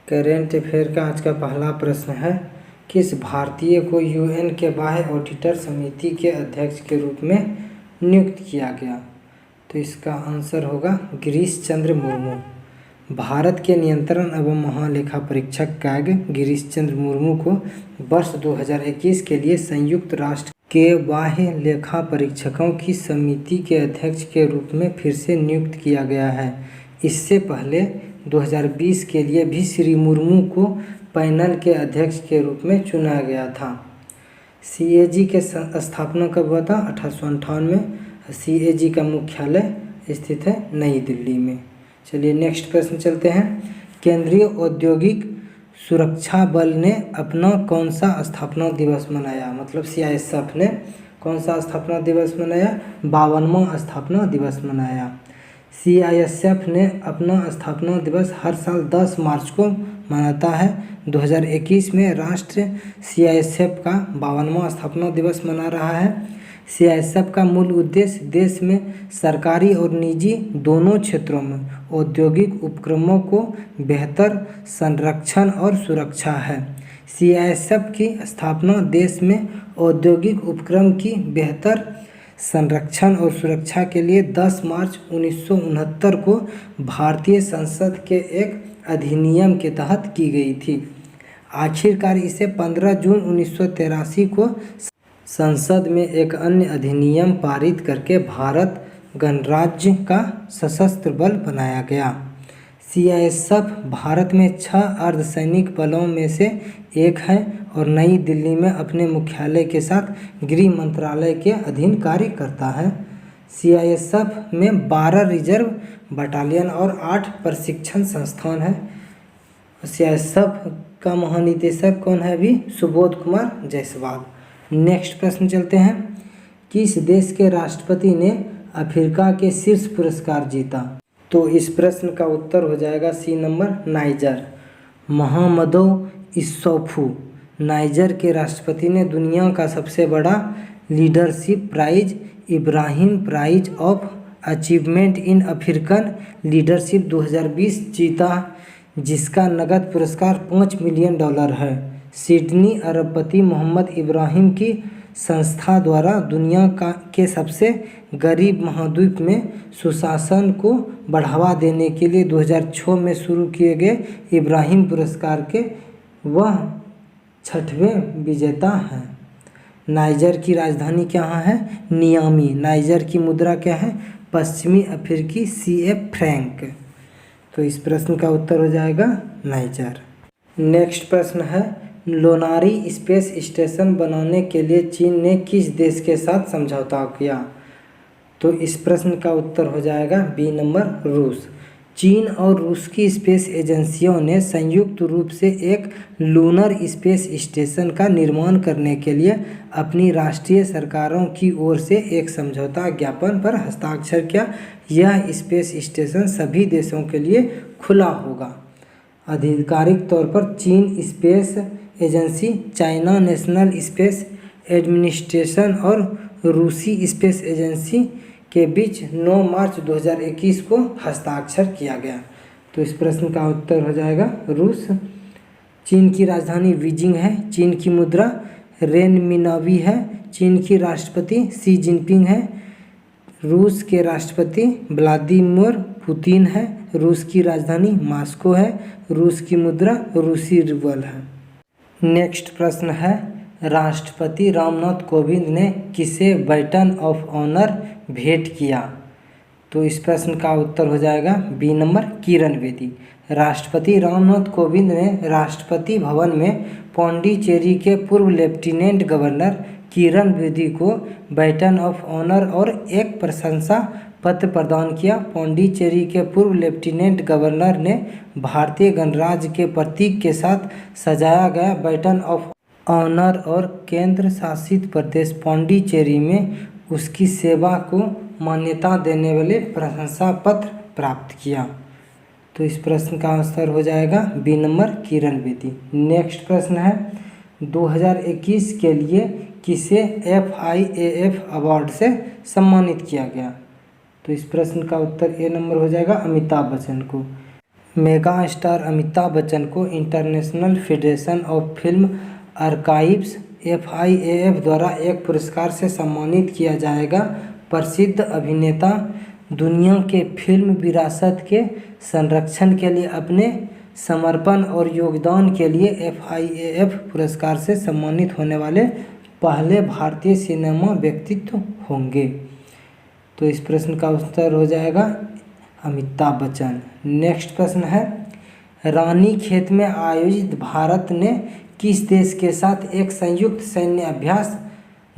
Current affair का आज का पहला प्रश्न है, किस भारतीय को यूएन के बाह्य ऑडिटर समिति के अध्यक्ष के रूप में नियुक्त किया गया? तो इसका आंसर होगा गिरीश चंद्र मुर्मू। भारत के नियंत्रण एवं महालेखा परीक्षक कैग गिरीश चंद्र मुर्मू को वर्ष 2021 के लिए संयुक्त राष्ट्र के बाह्य लेखा परीक्षकों की समिति के अध्यक्ष के रूप में फिर से नियुक्त किया गया है। इससे पहले 2020 के लिए भी श्री मुर्मू को पैनल के अध्यक्ष के रूप में चुना गया था। सीएजी के स्थापना कब हुआ था? 1858 में। सीएजी का मुख्यालय स्थित है नई दिल्ली में। चलिए नेक्स्ट प्रश्न चलते हैं। केंद्रीय औद्योगिक सुरक्षा बल ने अपना कौन सा स्थापना दिवस मनाया? मतलब सीआईएसएफ ने कौन सा स्थापना दिवस मनाया? 52वां स्थापना दिवस मनाया। सीआईएसएफ ने अपना स्थापना दिवस हर साल 10 मार्च को मनाता है। 2021 में राष्ट्र सीआईएसएफ का 52वां स्थापना दिवस मना रहा है। सीआईएसएफ का मूल उद्देश्य देश में सरकारी और निजी दोनों क्षेत्रों में औद्योगिक उपक्रमों को बेहतर संरक्षण और सुरक्षा है। सीआईएसएफ की स्थापना देश में औद्योगिक उपक्रम की बेहतर संरक्षण और सुरक्षा के लिए 10 मार्च 1969 को भारतीय संसद के एक अधिनियम के तहत की गई थी। आखिरकार इसे 15 जून 1983 को संसद में एक अन्य अधिनियम पारित करके भारत गणराज्य का सशस्त्र बल बनाया गया। सीआईएसएफ भारत में 6 अर्धसैनिक बलों में से एक है और नई दिल्ली में अपने मुख्यालय के साथ गृह मंत्रालय के अधीन कार्य करता है। सीआईएसएफ में 12 रिजर्व बटालियन और 8 प्रशिक्षण संस्थान है। सीआईएसएफ का महानिदेशक कौन है अभी? सुबोध कुमार जायसवाल। नेक्स्ट प्रश्न चलते हैं। किस देश के राष्ट्रपति ने अफ्रीका के शीर्ष पुरस्कार जीता? तो इस प्रश्न का उत्तर हो जाएगा C number, Niger. Mahamadou Issoufou Niger के राष्ट्रपति ने दुनिया का सबसे बड़ा leadership prize Ibrahim prize of achievement in African leadership 2020 जीता, जिसका नकद पुरस्कार $5 मिलियन है। सिडनी अरबपति मोहम्मद इब्राहिम की संस्था द्वारा दुनिया के सबसे गरीब महाद्वीप में सुशासन को बढ़ावा देने के लिए 2006 में शुरू किए गए इब्राहिम पुरस्कार के वह 6वें विजेता हैं। नाइजर की राजधानी क्या है? नियामी। नाइजर की मुद्रा क्या है? पश्चिमी अफ्रीकी CF फ्रैंक। तो इस प्रश्न का उत्तर हो जाएगा नाइजर। नेक्स्ट प्रश्न है, लोनारी स्पेस स्टेशन बनाने के लिए चीन ने किस देश के साथ समझौता किया? तो इस प्रश्न का उत्तर हो जाएगा बी नंबर, रूस। चीन और रूस की स्पेस एजेंसियों ने संयुक्त रूप से एक लूनर स्पेस स्टेशन का निर्माण करने के लिए अपनी राष्ट्रीय सरकारों की ओर से एक समझौता ज्ञापन पर हस्ताक्षर किया। यह स्पेस स्टेशन सभी देशों के लिए खुला होगा। आधिकारिक तौर पर चीन space agency, China national space administration और रूसी स्पेस एजेंसी के बीच 9 मार्च 2021 को हस्ताक्षर किया गया। तो इस प्रश्न का उत्तर हो जाएगा रूस। चीन की राजधानी बीजिंग है। चीन की मुद्रा रेनमिनावी है। चीन की राष्ट्रपति शी जिनपिंग है। रूस के राष्ट्रपति व्लादिमीर पुतिन है। रूस की राजधानी मॉस्को है। रूस की मुद्रा रूसी रूबल है। नेक्स्ट प्रश्न है, राष्ट्रपति रामनाथ कोविंद ने किसे बैटन ऑफ ऑनर भेंट किया? तो इस प्रश्न का उत्तर हो जाएगा बी नंबर, किरण बेदी। राष्ट्रपति रामनाथ कोविंद ने राष्ट्रपति भवन में पौंडीचेरी के पूर्व लेफ्टिनेंट गवर्नर किरण बेदी को बैटन ऑफ ऑनर और एक प्रशंसा पत्र प्रदान किया। पौंडीचेरी के पूर्व लेफ्टिनेंट गवर्नर ने भारतीय गणराज्य के प्रतीक के साथ सजाया गया बैटन ऑफ ऑनर और केंद्र शासित प्रदेश पौंडीचेरी में उसकी सेवा को मान्यता देने वाले प्रशंसा पत्र प्राप्त किया। तो इस प्रश्न का आंसर हो जाएगा B number, Kiran Bedi. Next प्रश्न है, 2021 के लिए किसे FIAF अवार्ड से सम्मानित किया गया? तो इस प्रश्न का उत्तर ए नंबर हो जाएगा, अमिताभ बच्चन को। मेगा स्टार अमिताभ बच्चन को international federation of film archives FIAF द्वारा एक पुरस्कार से सम्मानित किया जाएगा। प्रसिद्ध अभिनेता दुनिया के फिल्म विरासत के संरक्षण के लिए अपने समर्पण और योगदान के लिए FIAF पुरस्कार से सम्मानित होने वाले पहले भारतीय सिनेमा व्यक्तित्व होंगे। तो इस प्रश्न का उत्तर हो जाएगा अमिताभ बच्चन। नेक्स्ट प्रश्न है, रानीखेत में आयोजित भारत ने किस देश के साथ एक संयुक्त सैन्य अभ्यास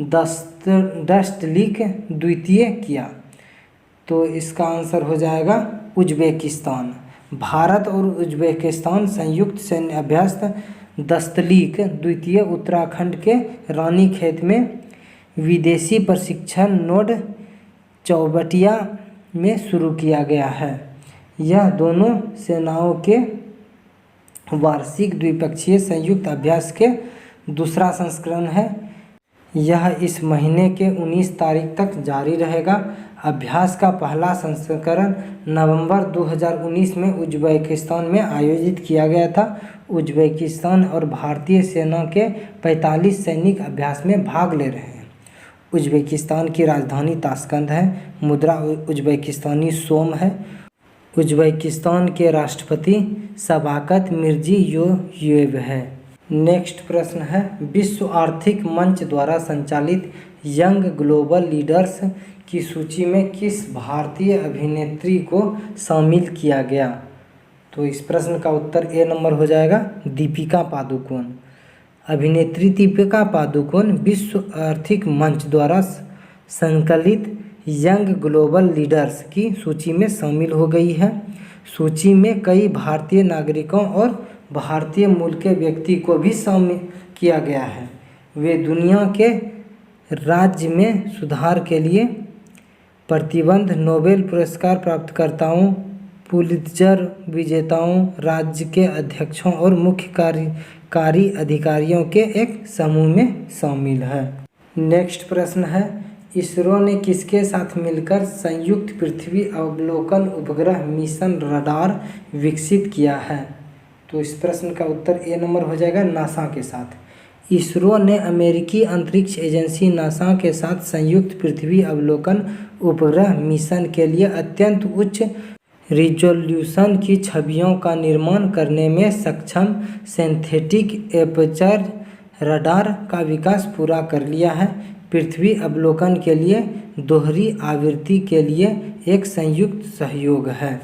डस्टलीक द्वितीय किया? तो इसका आंसर हो जाएगा उज्बेकिस्तान। भारत और उज्बेकिस्तान संयुक्त सैन्य अभ्यास दस्तलीक द्वितीय उत्तराखंड के रानीखेत में विदेशी प्रशिक्षण नोड चौबटिया में शुरू किया गया है। यह दोनों सेनाओं के वार्षिक द्विपक्षीय संयुक्त अभ्यास के दूसरा संस्करण है। यह इस महीने के 19 तारीख तक जारी रहेगा। अभ्यास का पहला संस्करण नवंबर 2019 में उज्बेकिस्तान में आयोजित किया गया था। उज्बेकिस्तान और भारतीय सेना के 45 सैनिक अभ्यास में भाग ले रहे हैं। उज्बेकिस्तान की राजधानी ताशकंद है। मुद्रा उज्बेकिस्तानी सोम है। उज्बेकिस्तान के राष्ट्रपति शबाकत मिर्जियोयेव है। नेक्स्ट प्रश्न है, विश्व आर्थिक मंच द्वारा संचालित यंग ग्लोबल लीडर्स की सूची में किस भारतीय अभिनेत्री को शामिल किया गया? तो इस प्रश्न का उत्तर ए नंबर हो जाएगा दीपिका पादुकोण। अभिनेत्री दीपिका पादुकोण विश्व आर्थिक मंच द्वारा संकलित यंग ग्लोबल लीडर्स की सूची में शामिल हो गई है। सूची में कई भारतीय नागरिकों और भारतीय मूल के व्यक्ति को भी शामिल किया गया है। वे दुनिया के राज्य में सुधार के लिए प्रतिबद्ध नोबेल पुरस्कार प्राप्तकर्ताओं, पुलित्जर विजेताओं, राज्य के अध्यक्षों और मुख्य कार्यकारी अधिकारियों के एक समूह में शामिल है। नेक्स्ट प्रश्न है, इसरो ने किसके साथ मिलकर संयुक्त पृथ्वी अवलोकन उपग्रह मिशन रडार विकसित किया है? तो इस प्रश्न का उत्तर ए नंबर हो जाएगा नासा के साथ। इसरो ने अमेरिकी अंतरिक्ष एजेंसी नासा के साथ संयुक्त पृथ्वी अवलोकन उपग्रह मिशन के लिए अत्यंत उच्च रिजोल्यूशन की छवियों का निर्माण करने में सक्षम सिंथेटिक एपर्चर रडार का विकास पूरा कर लिया है। पृथ्वी अवलोकन के लिए दोहरी आवृत्ति के लिए एक संयुक्त सहयोग है।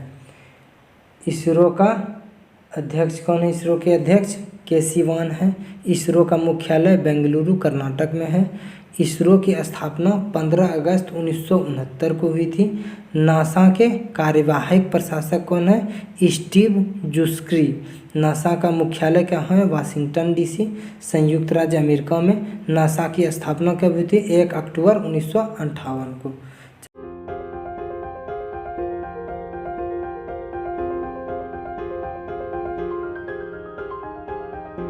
इसरो का अध्यक्ष कौन है? इसरो के अध्यक्ष के सिवान है। इसरो का मुख्यालय बेंगलुरु कर्नाटक में है। इसरो की स्थापना 15 अगस्त 1969 को हुई थी। नासा के कार्यवाहक प्रशासक कौन है? स्टीव जुस्क्री। नासा का मुख्यालय क्या है? वाशिंगटन DC, संयुक्त राज्य अमेरिका में। नासा की स्थापना कब हुई थी? 1 अक्टूबर 1958 को।